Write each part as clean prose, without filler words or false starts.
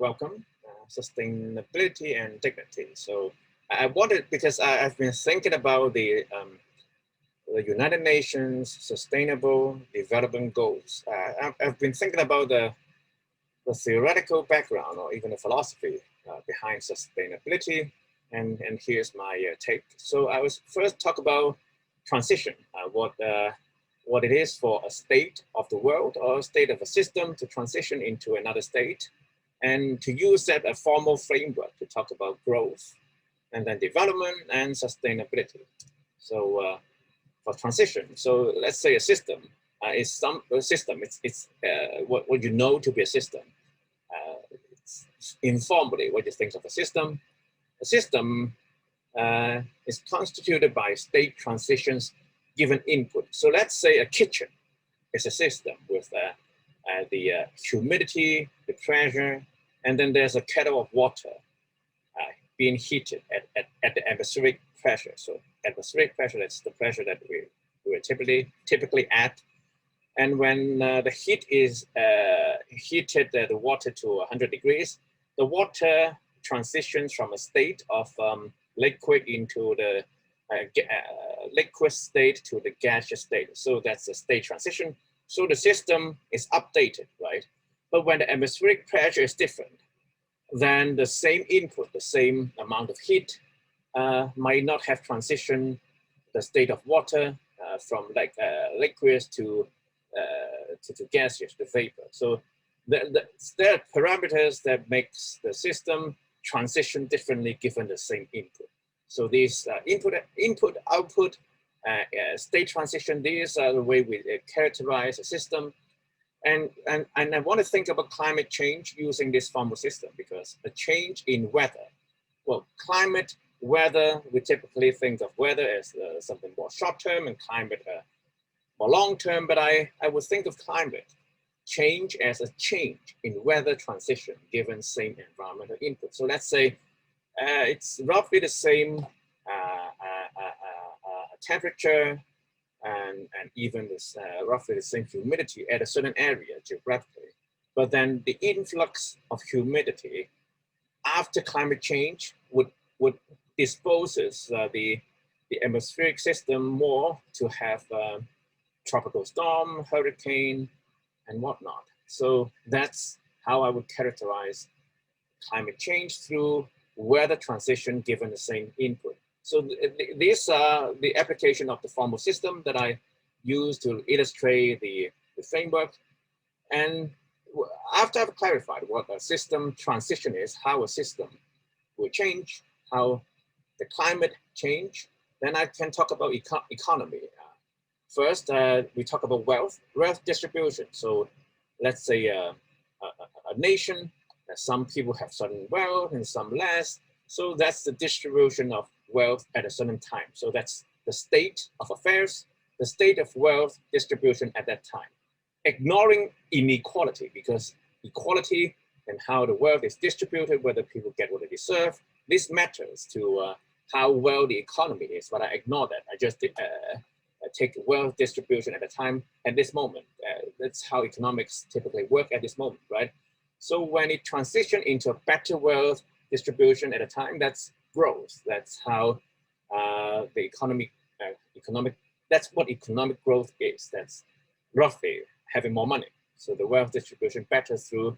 welcome, sustainability and dignity. So I wanted, because I've been thinking about the United Nations Sustainable Development Goals. I've been thinking about the theoretical background or even the philosophy behind sustainability. And here's my take. So I was first talk about transition, what it is for a state of the world or a state of a system to transition into another state, and to use that a formal framework to talk about growth and then development and sustainability. So for transition, so let's say a system is a system. It's what you know to be a system. It's informally, what you think of a system. A system is constituted by state transitions given input. So let's say a kitchen is a system with the humidity, the pressure, and then there's a kettle of water being heated at the atmospheric pressure. So atmospheric pressure, that's the pressure that we're typically at. And when the heat is heated the water to 100 degrees, the water transitions from a state of liquid into the liquid state to the gaseous state. So that's a state transition. So the system is updated, right? But when the atmospheric pressure is different, then the same input, the same amount of heat might not have transitioned the state of water from liquids to gaseous, to vapor. So there are parameters that makes the system transition differently given the same input. So these input, output, state transition, these are the way we characterize a system. And I want to think about climate change using this formal system, because a change in weather, well, climate, weather, we typically think of weather as something more short-term and climate more long-term, but I would think of climate change as a change in weather transition given same environmental input. So let's say it's roughly the same temperature and even this roughly the same humidity at a certain area geographically. But then the influx of humidity after climate change would disposes the atmospheric system more to have tropical storm, hurricane, and whatnot. So that's how I would characterize climate change through weather transition given the same input. So these are the application of the formal system that I use to illustrate the framework. And after I've clarified what a system transition is, how a system will change, how the climate change, then I can talk about economy. First, we talk about wealth distribution. So let's say a nation, some people have certain wealth and some less. So that's the distribution of wealth at a certain time. So that's the state of affairs, the state of wealth distribution at that time. Ignoring inequality, because equality and how the wealth is distributed, whether people get what they deserve, this matters to how well the economy is, but I ignore that. I just take wealth distribution at a time at this moment. That's how economics typically work at this moment, right? So when it transitions into a better wealth distribution at a time, that's growth. That's how the economic, that's what economic growth is. That's roughly having more money. So the wealth distribution better through,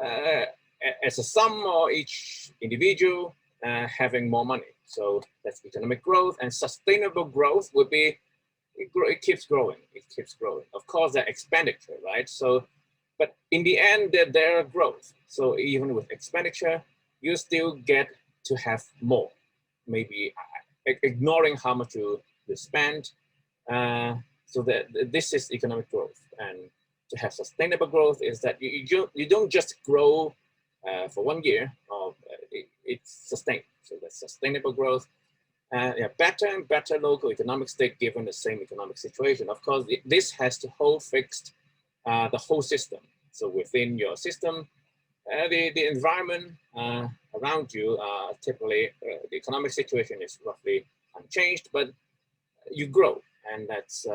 as a sum or each individual having more money. So that's economic growth, and sustainable growth would be, it keeps growing, it keeps growing. Of course, the expenditure, right? So, but in the end, there are growth. So even with expenditure, you still get to have more, maybe ignoring how much you spend. So that this is economic growth. And to have sustainable growth is that you don't just grow for 1 year, or it's sustained. So that's sustainable growth. Yeah, better and better local economic state given the same economic situation. Of course, this has to hold fixed the whole system. So within your system, the environment around you, typically the economic situation is roughly unchanged, but you grow, and that's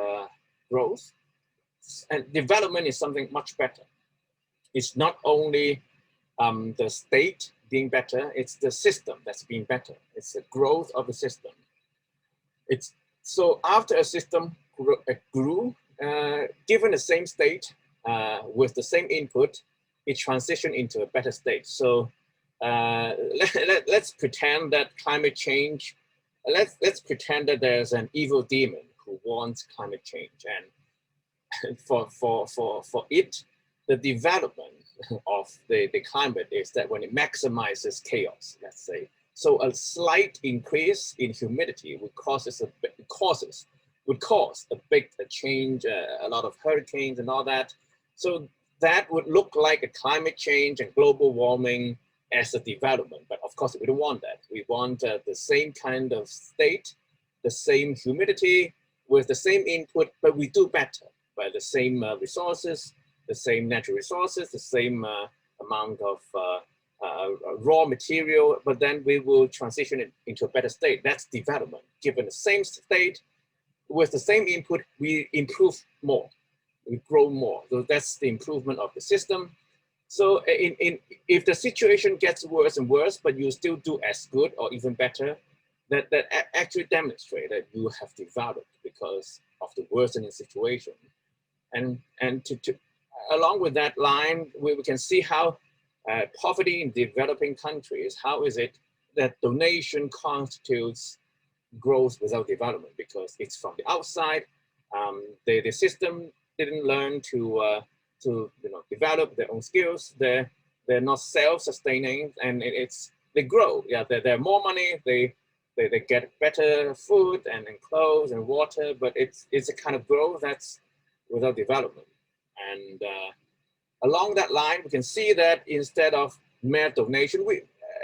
growth. And development is something much better. It's not only the state being better, it's the system that's being better. It's the growth of the system. It's so after a system grew, given the same state with the same input, it transitioned into a better state. So let's pretend that climate change. Let's pretend that there's an evil demon who wants climate change, and for it, the development of the climate is that when it maximizes chaos, let's say. So a slight increase in humidity would cause a big change, a lot of hurricanes and all that. So that would look like a climate change and global warming as a development. But of course, we don't want that. We want the same kind of state, the same humidity with the same input, but we do better by the same resources, the same natural resources, the same amount of raw material, but then we will transition it into a better state. That's development. Given the same state, with the same input, we improve more, we grow more. So that's the improvement of the system. So if the situation gets worse and worse, but you still do as good or even better, that actually demonstrates that you have developed because of the worsening situation. And along with that line, we can see how poverty in developing countries, how is it that donation constitutes growth without development? Because it's from the outside. The system didn't learn to develop their own skills. They're not self-sustaining, and they grow. Yeah, they're more money. They get better food and clothes and water, but it's a kind of growth that's without development. And along that line, we can see that instead of mere donation,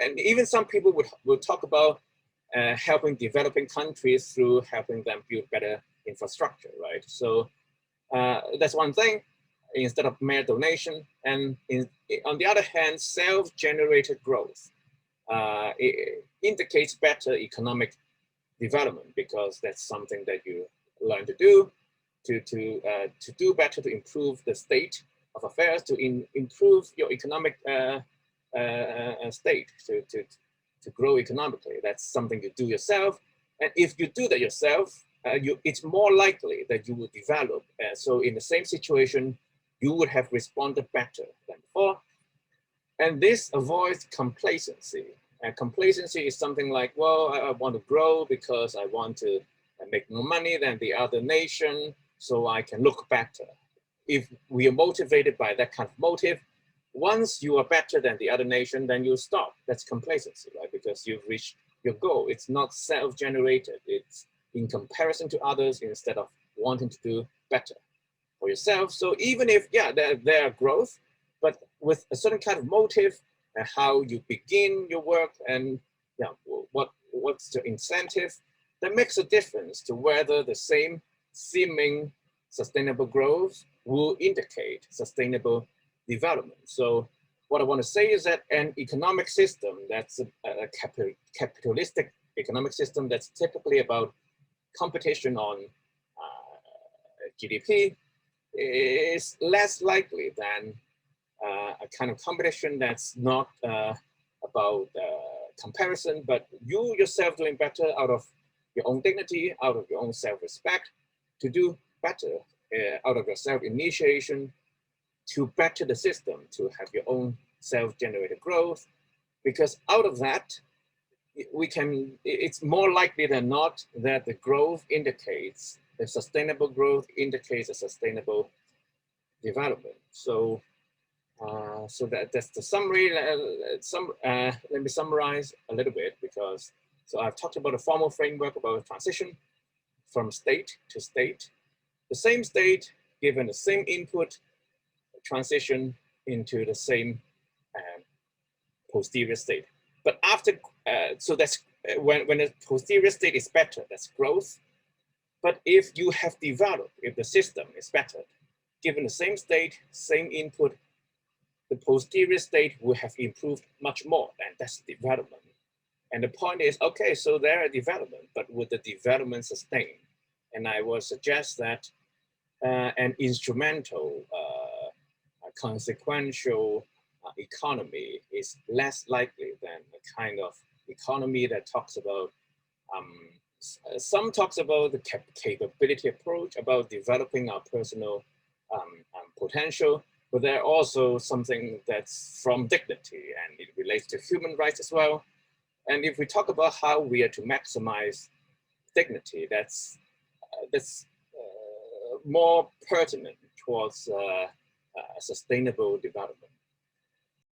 and even some people would talk about helping developing countries through helping them build better infrastructure, right? So that's one thing, instead of mere donation. And on the other hand, self-generated growth it indicates better economic development, because that's something that you learn to do, to do better, to improve the state of affairs, to improve your economic state, to grow economically. That's something you do yourself. And if you do that yourself, it's more likely that you will develop. So in the same situation, you would have responded better than before. And this avoids complacency. And complacency is something like, well, I want to grow because I want to make more money than the other nation, so I can look better. If we are motivated by that kind of motive, once you are better than the other nation, then you stop. That's complacency, right? Because you've reached your goal. It's not self-generated. It's in comparison to others instead of wanting to do better for yourself. So even if, yeah, there are growth, but with a certain kind of motive and how you begin your work and what's the incentive, that makes a difference to whether the same seeming sustainable growth will indicate sustainable development. So what I want to say is that an economic system that's a capitalistic economic system that's typically about competition on GDP is less likely than a kind of competition that's not about comparison, but you yourself doing better out of your own dignity, out of your own self-respect, to do better out of your self-initiation, to better the system, to have your own self-generated growth, because out of that, it's more likely than not that the growth indicates, the sustainable growth indicates a sustainable development. So, that's the summary. Let me summarize a little bit, because so I've talked about a formal framework about transition from state to state. The same state, given the same input, transition into the same posterior state. But after, so that's when the posterior state is better, that's growth. But if you have developed, if the system is better, given the same state, same input, the posterior state will have improved much more, and that's development. And the point is, okay, so there are development, but would the development sustain? And I will suggest that an instrumental, consequential economy is less likely than a kind of economy that talks about, some talks about the capability approach, about developing our personal potential, but there are also something that's from dignity, and it relates to human rights as well. And if we talk about how we are to maximize dignity, that's more pertinent towards sustainable development.